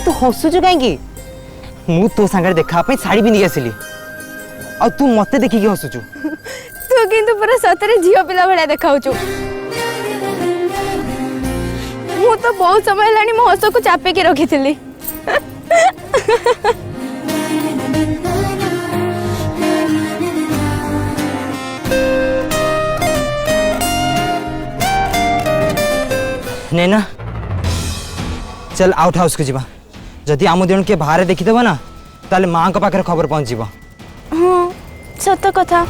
तू हसुचु कहीं मु तो सांगे देखा शाड़ी पिंधिक आसली आ तू मत देखिकी हसुचु। तू किंतु पूरा सतरे झियो पिला भलिया देखाउचु। मु तो बहुत समय लानी मो हस को चापे के रखी थी। नैना चल आउट हाउस को जीवा। जदि आम दिन के बाहर देखीदेव ना ताले माँ को पाखे खबर पहुँच। हाँ सत कथा।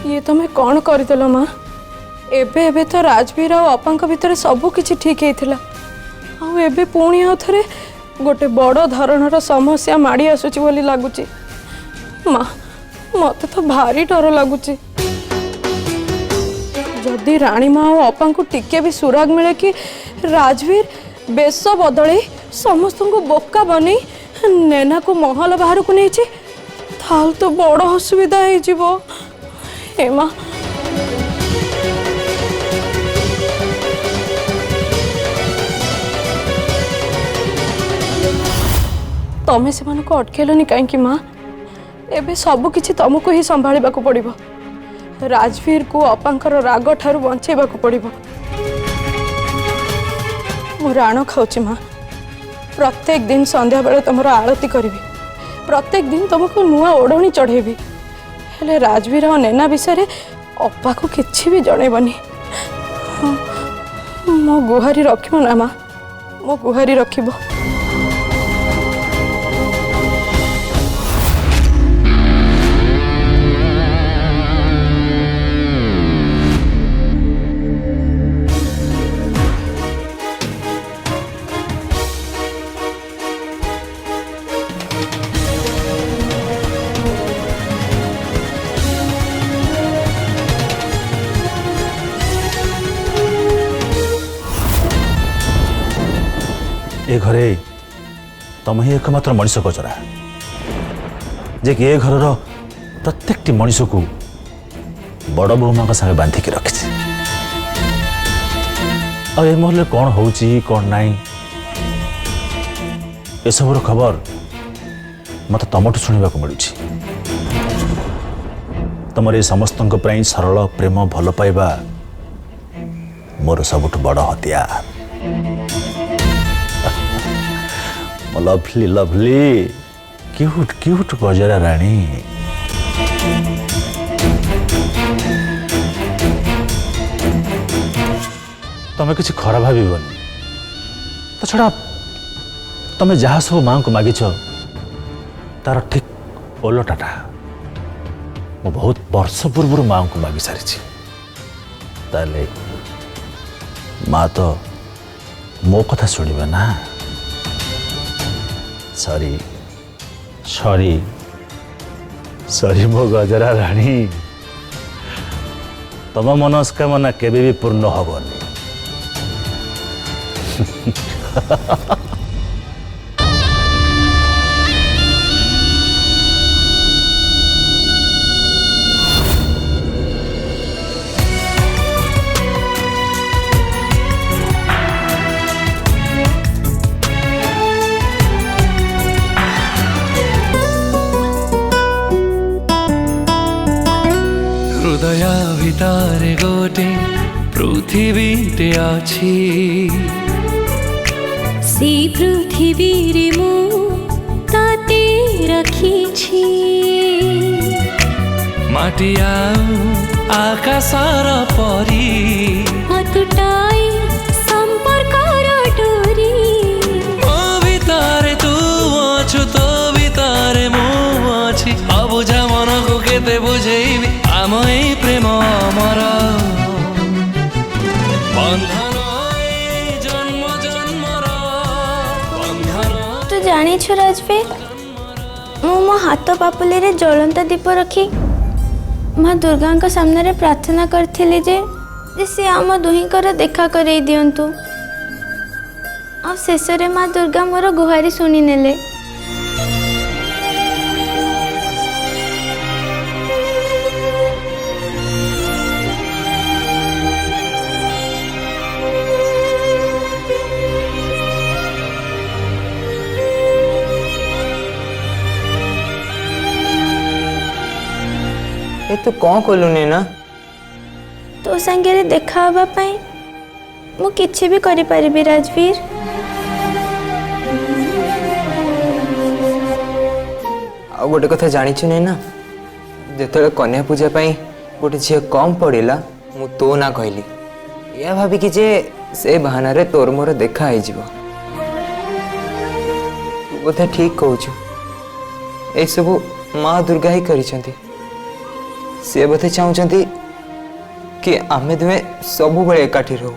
ये तुम कौन करदेल माँ? एबे एबे तो राजवीर और अपांक भितर सब किछि ठीक हेतिला। आउ एबे पुणी आउ थरे गोटे बड़ धरणर समस्या माड़ी आसुची बोली लागुची। माँ मते तो भारी डर लागुची। जदि रानी माँ और अपांक टिके भी सुराग मिले कि राजवीर बेश बदले समस्त को बोका बनी नैना को महल बाहर को नहीं ताल तो बड़ असुविधा हो। माँ तमें से को अटकेलनी कहीं माँ? एबे सब किछि तुमको ही संभाळिबा को पड़िबो। राजवीर को अपांकर राग ठारू बंचेबा को पड़िबो। मु राण खाऊची माँ। प्रत्येक दिन संध्या बेले तुमर आरती करी। प्रत्येक दिन तुमको नुआ ओढ़णी चढ़ेबी। हेले राजवीर और नैना विषय अपा को किछि भी जणेबनी। मो गुहारी रखिबो ना माँ? मो गुहारी रखिबो। ए घरे तुम ही एकमात्र मनीष गोचरा जे कि ए घर प्रत्येक मनीष को बड़ बोमा संगे बांधिक रखी। आ महल कौन हो कौन नाई एसबूर खबर मत तुमठू शुणा मिलूँ। तुम ये समस्त सरल प्रेम भल पाइबा मोर सबुठ बड़ हथियार। लवली लवली क्यूट क्यूट गजरा रानी। तुम्हें किसी खराब भावनी तो छड़ा तुम्हें जहाँ सब माँ को मागिच तार ठीक ओलटाटा मु बहुत वर्ष पूर्व माँ को मागी सारी। ताले माँ तो मो कथा शुणिबा ना। सॉरी सॉरी सॉरी मो गजरा रानी। तम मनस्कामना केबे भी पूर्ण हबनी। हृदय भितर गोटे पृथ्वीटे अछि। से पृथ्वी रे मु ताते रखिछि। माटिया आकाशर परी अतुटाई संपर्क डोरी। मो भितर तू अछु तो भितर मु अछि। अबुझा मन को केते बुझेबी आम ए प्रेम अमर बंधन जन्म जन्मर बंधन। तू जानी छु राजवीर मो हाथ पापुले रे ज्वलंत दीप रखी माँ दुर्गा सामने रे प्रार्थना करथिली जे ଯେ ସେ ଆମ ଦୁହିଁଙ୍କର ଦେଖା କରେଇ ଦିଅନ୍ତୁ। ଆଉ ଶେଷରେ ମା ଦୁର୍ଗା ମୋର ଗୁହାରି ଶୁଣି ନେଲେ। ଏ ତୁ କ'ଣ କଲୁନି ନା? ତୋ ସାଙ୍ଗରେ ଦେଖା ହେବା ପାଇଁ ମୁଁ କିଛି ବି କରିପାରିବି ରାଜବୀର। ଆଉ ଗୋଟେ କଥା ଜାଣିଛୁ ନି ନା, ଯେତେବେଳେ କନ୍ୟା ପୂଜା ପାଇଁ ଗୋଟେ ଝିଅ କମ୍ ପଡ଼ିଲା ମୁଁ ତୋ ନା କହିଲି, ଏହା ଭାବିକି ଯେ ସେ ବାହାନାରେ ତୋର ମୋର ଦେଖା ହେଇଯିବ। ତୁ ବୋଧେ ଠିକ୍ କହୁଛୁ, ଏସବୁ ମା ଦୁର୍ଗା ହିଁ କରିଛନ୍ତି। ସେ ବୋଧେ ଚାହୁଁଛନ୍ତି कि आमे दुहे सबुबले एकाठी रहू,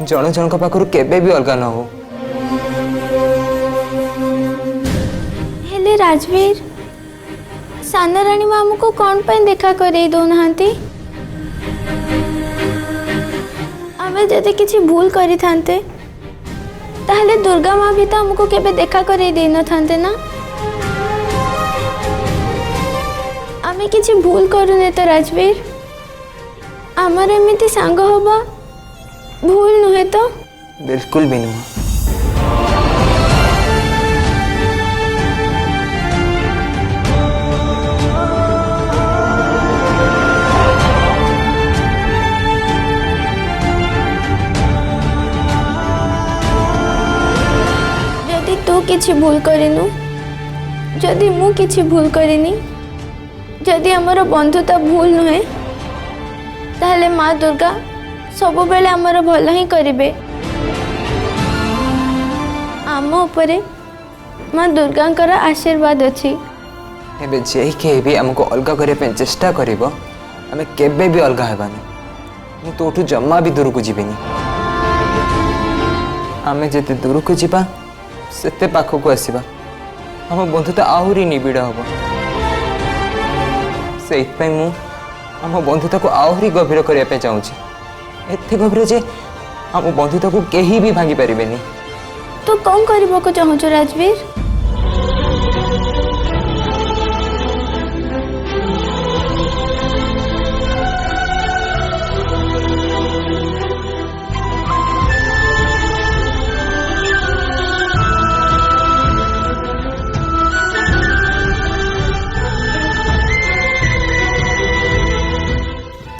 जन जनक पाखरु केबे भी अलगा न हो। हेले राजवीर, सान रानी मामू को कौन पे देखा करे दो नहांती? आमे जदि किछि भूल करि थांते ताहले दुर्गा माँ भी तो हमको केबे देखा करे दे न थांते ना। आमे किछि भूल करूने तो राजवीर, आमर एमती सांग होबा भूल नुहे तो? बिल्कुल भी नुह। जदि तू किछि भूल करिनु, जदि मु किछि भूल करिनी, जदि हमर बंधुता भूल नुहे ताहले माँ दुर्गा सबु बेले आमर भल ही करिबे। आम उपरे माँ दुर्गांकर आशीर्वाद अछि। एबे जेही के भी हमको अलगा करे पे चेष्टा करिवो, हमें केबे भी अलगा हेबानी। मु तोठू जम्मा भी दूर को जीविनी। आमे जते दूर को जीवा सेते पाखो को आसीबा, हम बंधुता आहुरी निबिड़ हबो। सेइत पे मु आम बंधुता को आहरी गभीर करने चाहूँगी, एत गभीर जे आम बंधुता को कहीं भी भांगी पारे। तू कौन करने को चाहूँ राजवीर?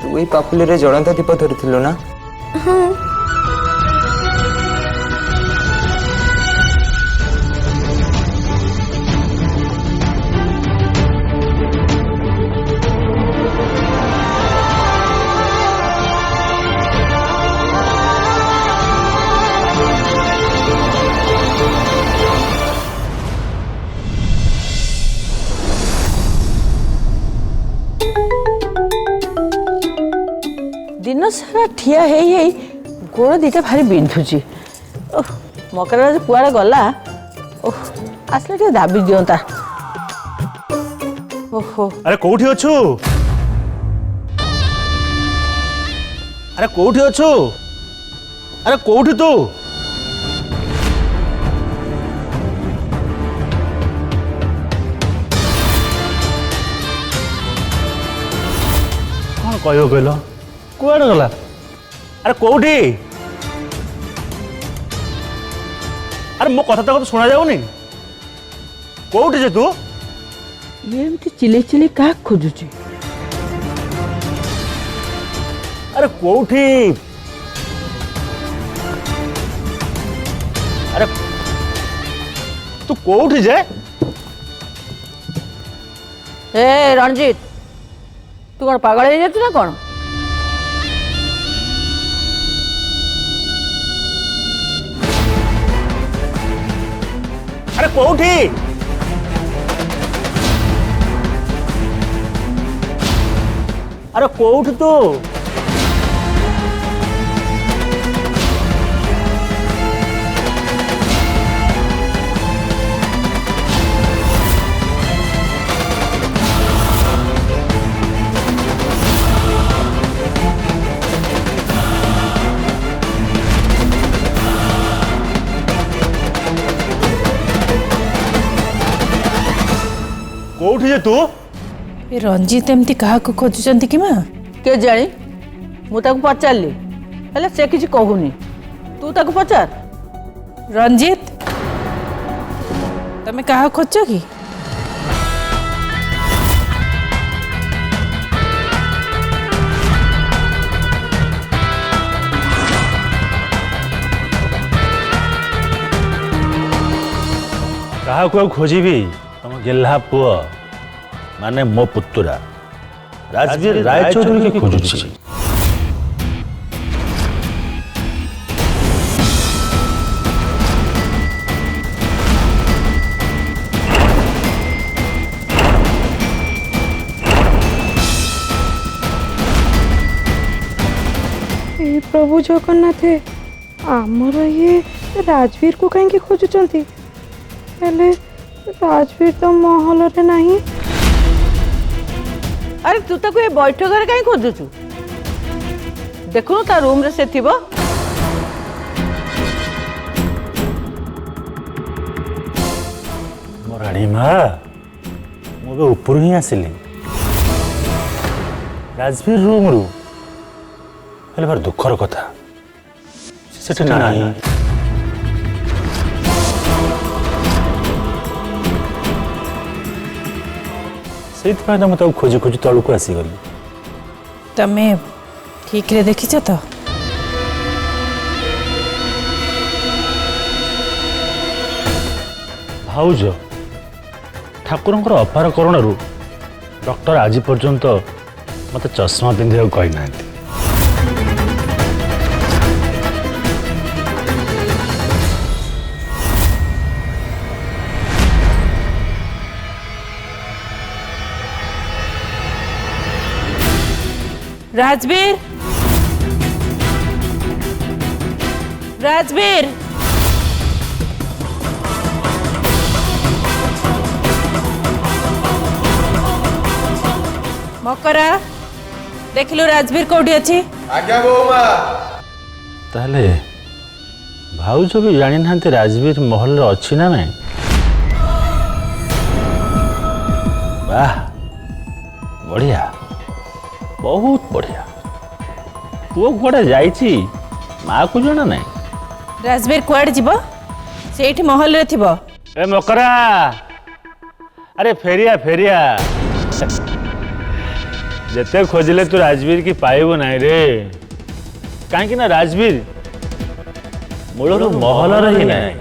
तू पापुली रे जलंता दीप धरिथिलु ना? हाँ। दिन सारा ठिया है गोड़ दीटा भारी बिंधुची। मकरा कुआड़े गला, आसले टे दाबी दियंता। ओहो अरे कोठी अछु? अरे कोठी अछु? अरे कोठी तू? कौन कहयो कहलो? कुआड़े गला? अरे कोठी? अरे मो कथा तो सुना जाऊनी? कोठी जे तू? ये एमती चिले चिले का खोजुची? अरे कोठी? अरे तू कोठी जे? ए रणजीत, तू कौन पागल हो जाती ना कौन? अरे कोठी? अरे कोठी तू? କୋଉଠି ଯେ ତୁ? ଏ ରଞ୍ଜିତ ଏମିତି କାହାକୁ ଖୋଜୁଛନ୍ତି କି ମା? କେ ଜାଣି ମୁଁ ତାକୁ ପଚାରିଲି ହେଲେ ସେ କିଛି କହୁନି। ତୁ ତାକୁ ପଚାର। ରଞ୍ଜିତ ତମେ କାହାକୁ ଖୋଜୁଛ କି? କାହାକୁ ଆଉ ଖୋଜିବି? ତମ ଗେହ୍ଲା ପୁଅ ମାନେ ମୋ ପୁତୁରା ରାଜବୀର ରାୟଚୌଧୁରୀକି ଖୋଜୁଛି। प्रभु जगन्नाथ आमर ये राजवीर को कहीं खोजुचंती हेले राजवीर तो महल रे नहीं। अरे तू ताको ये बैठक रे कहीं खोजुचु? देखो ता रूम रे से थिबो। मो राणी माँ मुझे ऊपर ही आसिली राजवीर रूम रू हेले बार दुखर कथा सेठी नाही। ସେଇଥିପାଇଁ ତ ମୁଁ ତାକୁ ଖୋଜି ଖୋଜି ତଳକୁ ଆସିଗଲି। ତମେ ଠିକରେ ଦେଖିଛ ତ? ଭାଉଜ ଠାକୁରଙ୍କର ଅପାର କରୁଣାରୁ ଡକ୍ଟର ଆଜି ପର୍ଯ୍ୟନ୍ତ ମୋତେ ଚଷମା ପିନ୍ଧିବାକୁ କହିନାହାନ୍ତି। राजवीर राजवीर मकरा देखिलु राजवीर कोठी अछि? आज्ञा बोमा। ताहले भाउज भी जानी नांते राजवीर महल रे अछि ना नहीं? वाह बढ़िया बहुत बढ़िया। पुओ कुआडे जाइछि माँ को जाना नहीं? राजवीर कुआडे जीव? सेठी महल रे थिबो। ए मकरा अरे फेरिया फेरिया जते खोजले तू राजवीर की पाइबो नहीं रे। कहीं ना राजवीर मूलर महल ही नहीं।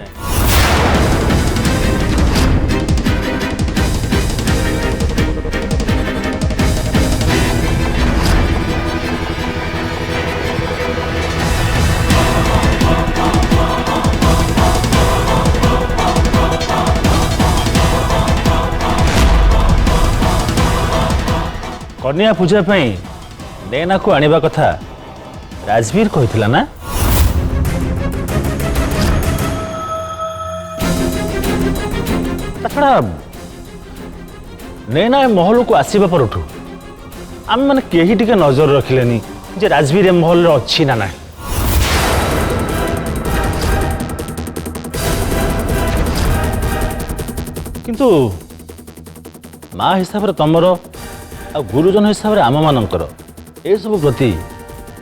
कन्या पूजा पाई नैना को आनिबा कथा राजवीर कहिथिला ना? तछड़ा नैना महल को आसीबा परठू आम माने केही टिके नजर रखिलेनी जे राजवीर ए महल रे अछि ना नाही। किंतु माँ हिसाब रे तमरो आ गुरुजन हिसाब से आम मानकर ए सब प्रति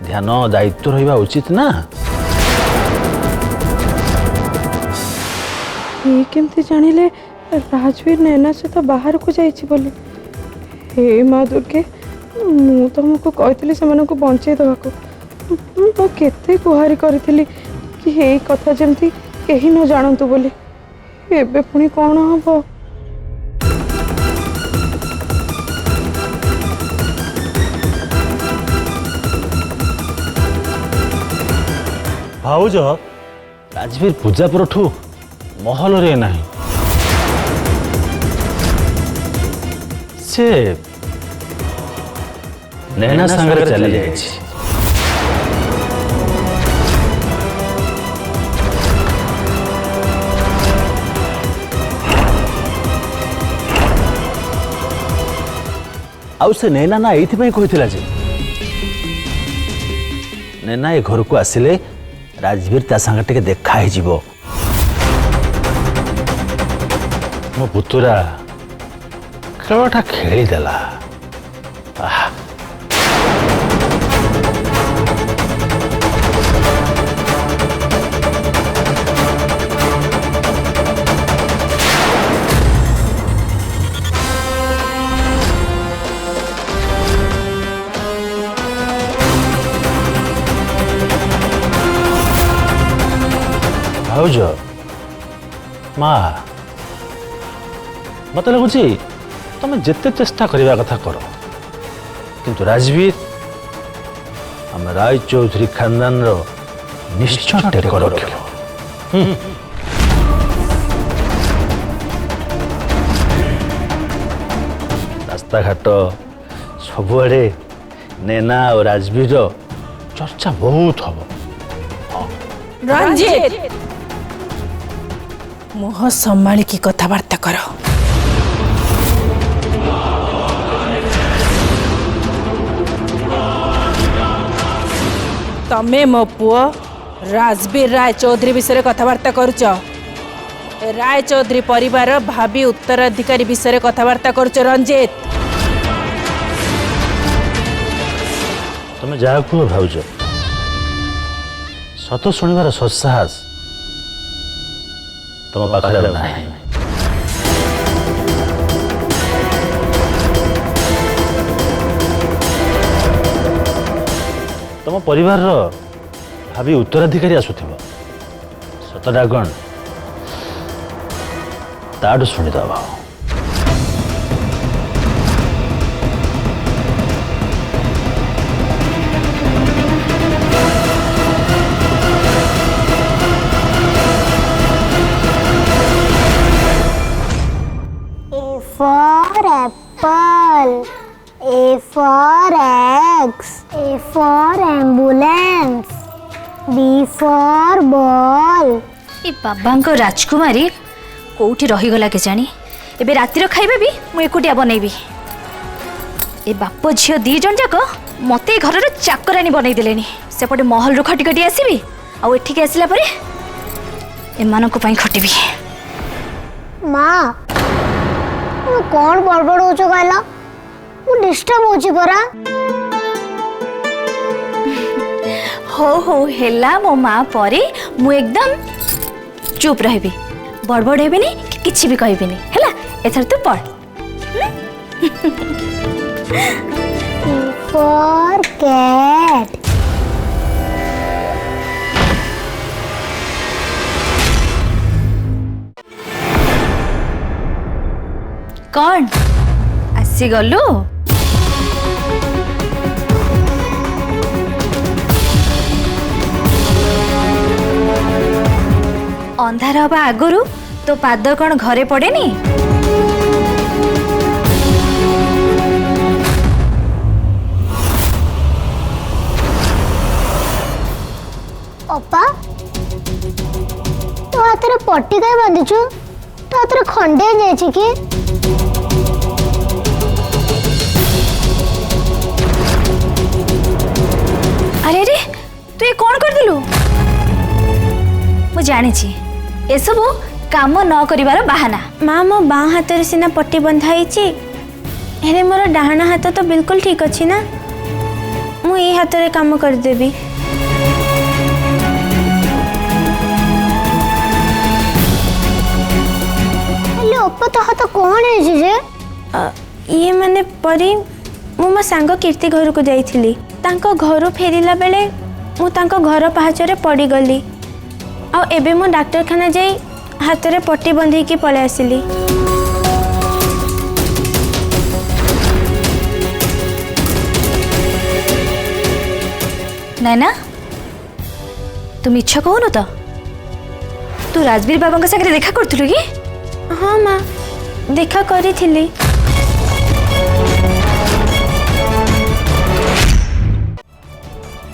ध्यान दायित्व रहिबा उचित ना। ये केमती जानिले राजवीर नैना सहित बाहर को जाइछि बोली? हे माँ दुर्गे मु तुमको कहती से बंचे देवाको मु केते गुहारी करी कि हे कथा जमती कहीं न जानतु बोली। एबे पुणी कौन हम? भाउज राजवीर पूजा परठू महल रे नहीं से नैना संगे चली जाइछि। आउ से नैना ना एइथिପାଇଁ कहिथिला जे नैना ए घर को आसिले राजवीर ता संग टिके देखा ही जीवो। मो पुतुरा କେବଳଟା ଖେଳିଦେଲା। ଆହା, ଭାଉଜ ମା ମତେ ଲାଗୁଛି ତମେ ଯେତେ ଚେଷ୍ଟା କରିବା କଥା କର, କିନ୍ତୁ ରାଜବୀର ଆମ ରାୟଚୌଧୁରୀ ଖାନଦାନର ନିଶ୍ଚୟ ଟେକ ରଖିବ। ରାସ୍ତାଘାଟ ସବୁଆଡ଼େ ନେନା ଆଉ ରାଜବୀରର ଚର୍ଚ୍ଚା ବହୁତ ହବ। ରଞ୍ଜିତ ମୁହଁ ସମ୍ଭାଳିକି କଥାବାର୍ତ୍ତା କର। ତମେ ମୋ ପୁଅ ରାଜବୀର ରାୟଚୌଧୁରୀ ବିଷୟରେ କଥାବାର୍ତ୍ତା କରୁଛ। ରାୟଚୌଧୁରୀ ପରିବାର ଭାବି ଉତ୍ତରାଧିକାରୀ ବିଷୟରେ କଥାବାର୍ତ୍ତା କରୁଛ ରଞ୍ଜିତ। ତମେ ଯାହା କୁହ ଭାଉଜ, ସତ ଶୁଣିବାର ସତ୍ସାହସ ତମ ପାଖରେ ଆଉ ନାହିଁ। ତମ ପରିବାରର ଭାବି ଉତ୍ତରାଧିକାରୀ ଆସୁଥିବ, ସତଟା କ'ଣ ତାଠୁ ଶୁଣିଦେବ। For apple, A for X, A for ambulance, B for ball. ए बाबांको राजकुमारी कोठी रहीगला के जानी एबे रातिर खाइबा भी मु एकुटिया बनैबी। ए बाप झियो दी जन जाक मते घर रे चाकरानी बनै देलेनी। सेपटे महल रु खटी खटी आसीबी आ एठी के आसिला परे एमानको पई खटिबी। माँ कौन बड़बड़ हो कहला मु डिस्टर्ब होची परा। हो हो हेला मो माँ परे मु एकदम चुप रहबी, बड़बड़ हेबिनी कि किछि भी कहबिनी हेला। एथर तू पढ़। for cat, कौन आसी गलु? अंधार हवा आगुरु तो पाद कौन घरे पड़ेनी? अपा तो हाथ रे पट्टी काई बांधिछु? तो हाथ रे खंडे जायछि कि? अरे रे तू ये कौन कर दिलु? मु जानी छी ए सब काम न करिवार बहाना। माँ मो बाँ हाथ रे सिना पट्टी बंधा होइछि, हेरे मोर डाहाना हाथ तो बिल्कुल ठीक अछि ना। मु ए हाथ रे काम कर देबी। हेलो अपा तो हाथ कौन है जे? ये माने परी मु मो सांग कीर्ति घर को जाइथिली। तांको घरु फेरिला बेले मु तांको घर पहाचरे पड़ी गली। आ एबे मो डाक्टरखाना जाई हाथ रे पट्टी बंधी की पळे आसिली। नैना तुम इच्छा कहूनु तो तू राजवीर बाबा के सागरे देखा करथुलु कि? हाँ माँ देखा करी थिली।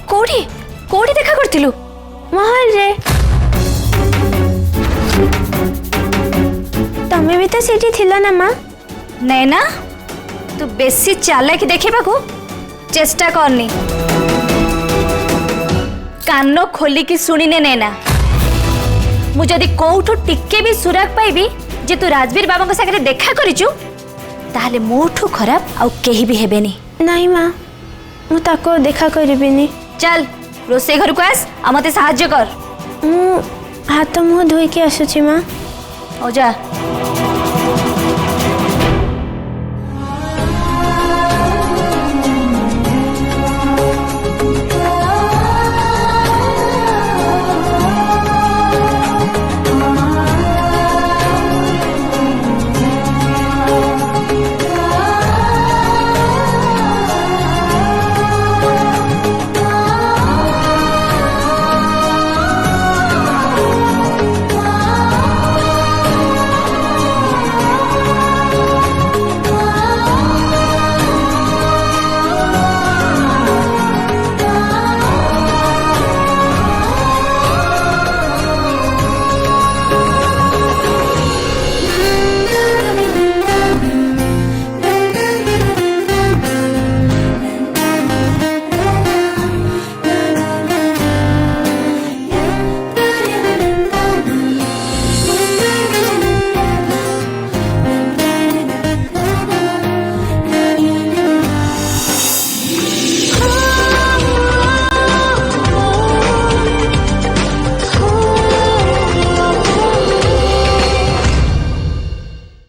कोठी कोठी देखा करथिलु? महल रे। तमे भी तो सेठी थिला ना माँ? नैना तू बेसी चालाकी देखिबा को चेष्टा करनी। कान खोली की सुनिने नैना, मु जदि कोठो टिके भी सुराग पाइबी जे तू राजवीर बाबा के सागरे देखा करिचु ताहले मोठू खराब आउ केही भी हेबेनी। नाई माँ मु ताको देखा करिबिनी। चल रोसे घर को आस आ मते सहाय्य कर। मु हाथ मुह धोईकी आसुची माँ। ओ जा।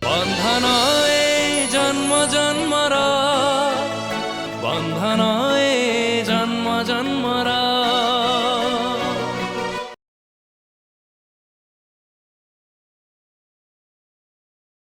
बंधन ए जन्म जन्मर बंधन